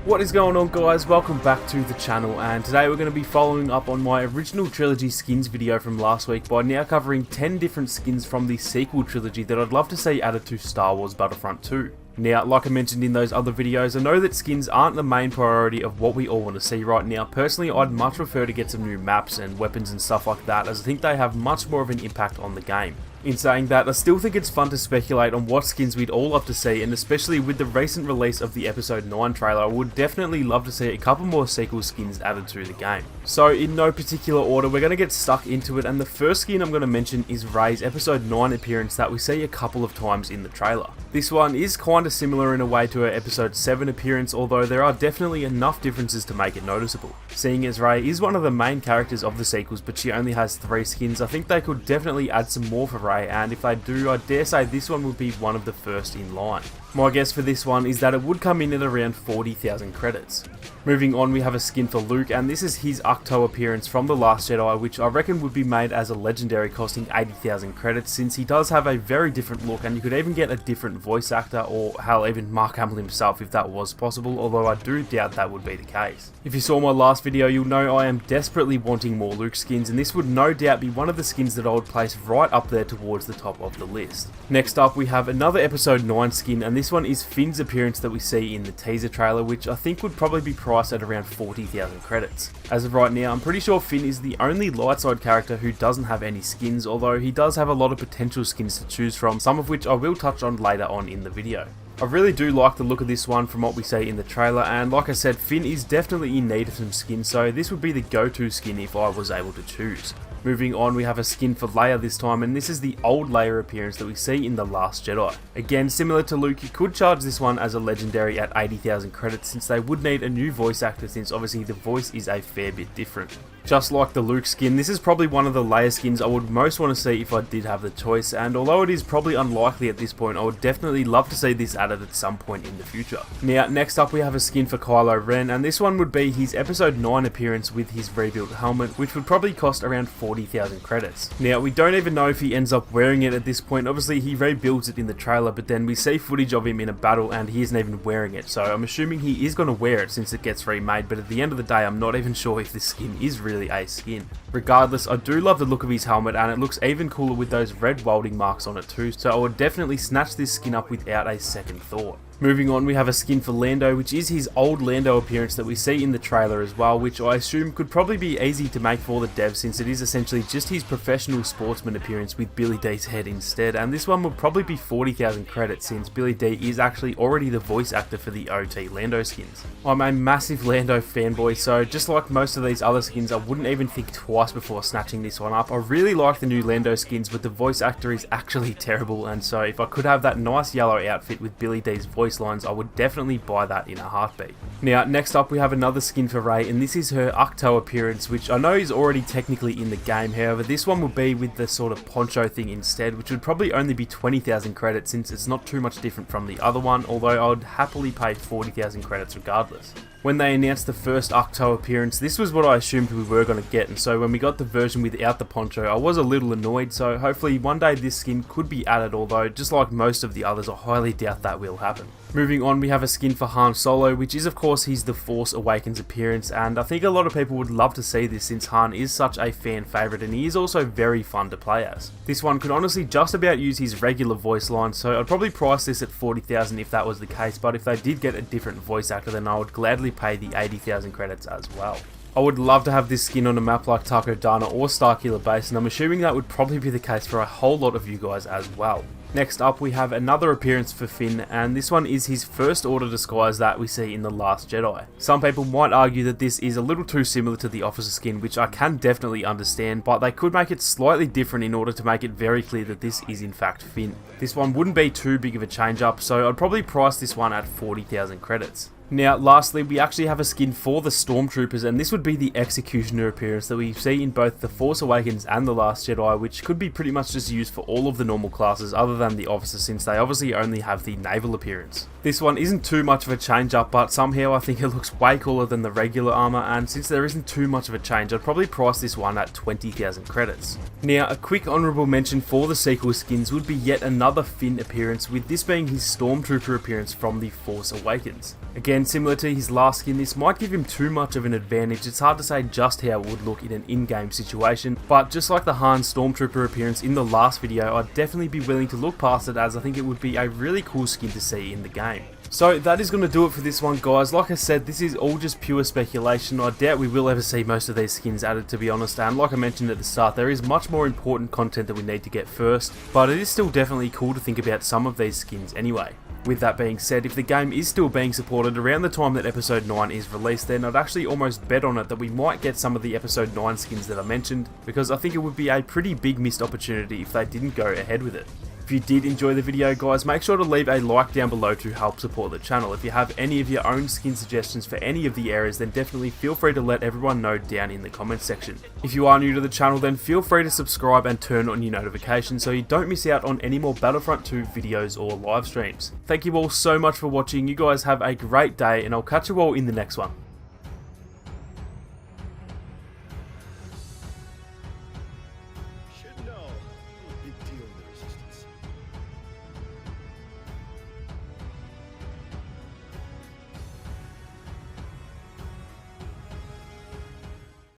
What is going on, guys? Welcome back to the channel, and today we're going to be following up on my original trilogy skins video from last week by now covering 10 different skins from the sequel trilogy that I'd love to see added to Star Wars Battlefront 2. Now, like I mentioned in those other videos, I know that skins aren't the main priority of what we all want to see right now. Personally, I'd much prefer to get some new maps and weapons and stuff like that, as I think they have much more of an impact on the game. In saying that, I still think it's fun to speculate on what skins we'd all love to see, and especially with the recent release of the Episode 9 trailer, I would definitely love to see a couple more sequel skins added to the game. So in no particular order, we're going to get stuck into it, and the first skin I'm going to mention is Rey's Episode 9 appearance that we see a couple of times in the trailer. This one is kinda similar in a way to her Episode 7 appearance, although there are definitely enough differences to make it noticeable. Seeing as Rey is one of the main characters of the sequels, but she only has 3 skins, I think they could definitely add some more for Rey, and if they do, I dare say this one would be one of the first in line. My guess for this one is that it would come in at around 40,000 credits. Moving on, we have a skin for Luke, and this is his Ahch-To appearance from The Last Jedi, which I reckon would be made as a legendary, costing 80,000 credits, since he does have a very different look, and you could even get a different voice actor, or hell, even Mark Hamill himself if that was possible, although I do doubt that would be the case. If you saw my last video, you'll know I am desperately wanting more Luke skins, and this would no doubt be one of the skins that I would place right up there towards the top of the list. Next up, we have another Episode 9 skin, and this one is Finn's appearance that we see in the teaser trailer, which I think would probably be priced at around 40,000 credits. As of right now, I'm pretty sure Finn is the only light side character who doesn't have any skins, although he does have a lot of potential skins to choose from, some of which I will touch on later on in the video. I really do like the look of this one from what we see in the trailer, and like I said, Finn is definitely in need of some skins, so this would be the go-to skin if I was able to choose. Moving on, we have a skin for Leia this time, and this is the old Leia appearance that we see in The Last Jedi. Again, similar to Luke, you could charge this one as a legendary at 80,000 credits, since they would need a new voice actor, since obviously the voice is a fair bit different. Just like the Luke skin, this is probably one of the Leia skins I would most want to see if I did have the choice, and although it is probably unlikely at this point, I would definitely love to see this added at some point in the future. Now, next up we have a skin for Kylo Ren, and this one would be his Episode 9 appearance with his rebuilt helmet, which would probably cost around 40,000 credits. Now, we don't even know if he ends up wearing it at this point. Obviously, he rebuilds it in the trailer, but then we see footage of him in a battle and he isn't even wearing it, so I'm assuming he is going to wear it since it gets remade, but at the end of the day, I'm not even sure if this skin is really a skin. Regardless, I do love the look of his helmet, and it looks even cooler with those red welding marks on it too, so I would definitely snatch this skin up without a second thought. Moving on, we have a skin for Lando, which is his old Lando appearance that we see in the trailer as well, which I assume could probably be easy to make for the devs, since it is essentially just his professional sportsman appearance with Billy D's head instead, and this one would probably be 40,000 credits since Billy D is actually already the voice actor for the OT Lando skins. I'm a massive Lando fanboy, so just like most of these other skins, I wouldn't even think twice before snatching this one up. I really like the new Lando skins, but the voice actor is actually terrible, and so if I could have that nice yellow outfit with Billy D's voice lines, I would definitely buy that in a heartbeat. Now, next up we have another skin for Rey, and this is her Ahch-To appearance, which I know is already technically in the game. However, this one will be with the sort of poncho thing instead, which would probably only be 20,000 credits since it's not too much different from the other one, although I would happily pay 40,000 credits regardless. When they announced the first Ahch-To appearance, this was what I assumed we were going to get, and so when we got the version without the poncho, I was a little annoyed, so hopefully one day this skin could be added, although just like most of the others, I highly doubt that will happen. Moving on, we have a skin for Han Solo, which is of course his The Force Awakens appearance, and I think a lot of people would love to see this since Han is such a fan favourite, and he is also very fun to play as. This one could honestly just about use his regular voice line, so I'd probably price this at 40,000 if that was the case, but if they did get a different voice actor, then I would gladly pay the 80,000 credits as well. I would love to have this skin on a map like Takodana or Starkiller Base, and I'm assuming that would probably be the case for a whole lot of you guys as well. Next up, we have another appearance for Finn, and this one is his first order disguise that we see in The Last Jedi. Some people might argue that this is a little too similar to the officer skin, which I can definitely understand, but they could make it slightly different in order to make it very clear that this is in fact Finn. This one wouldn't be too big of a change up, so I'd probably price this one at 40,000 credits. Now, lastly, we actually have a skin for the Stormtroopers, and this would be the Executioner appearance that we see in both The Force Awakens and The Last Jedi, which could be pretty much just used for all of the normal classes other other than the officer, since they obviously only have the naval appearance. This one isn't too much of a change up, but somehow I think it looks way cooler than the regular armor, and since there isn't too much of a change, I'd probably price this one at 20,000 credits. Now, a quick honourable mention for the sequel skins would be yet another Finn appearance, with this being his Stormtrooper appearance from The Force Awakens. Again, similar to his last skin, this might give him too much of an advantage. It's hard to say just how it would look in an in-game situation, but just like the Han Stormtrooper appearance in the last video, I'd definitely be willing to look past it, as I think it would be a really cool skin to see in the game. So that is going to do it for this one, guys. Like I said, this is all just pure speculation. I doubt we will ever see most of these skins added, to be honest, and like I mentioned at the start, there is much more important content that we need to get first, but it is still definitely cool to think about some of these skins anyway. With that being said, if the game is still being supported around the time that Episode 9 is released, then I'd actually almost bet on it that we might get some of the Episode 9 skins that I mentioned, because I think it would be a pretty big missed opportunity if they didn't go ahead with it. If you did enjoy the video, guys, make sure to leave a like down below to help support the channel. If you have any of your own skin suggestions for any of the areas, then definitely feel free to let everyone know down in the comments section. If you are new to the channel, then feel free to subscribe and turn on your notifications so you don't miss out on any more Battlefront 2 videos or live streams. Thank you all so much for watching. You guys have a great day, and I'll catch you all in the next one.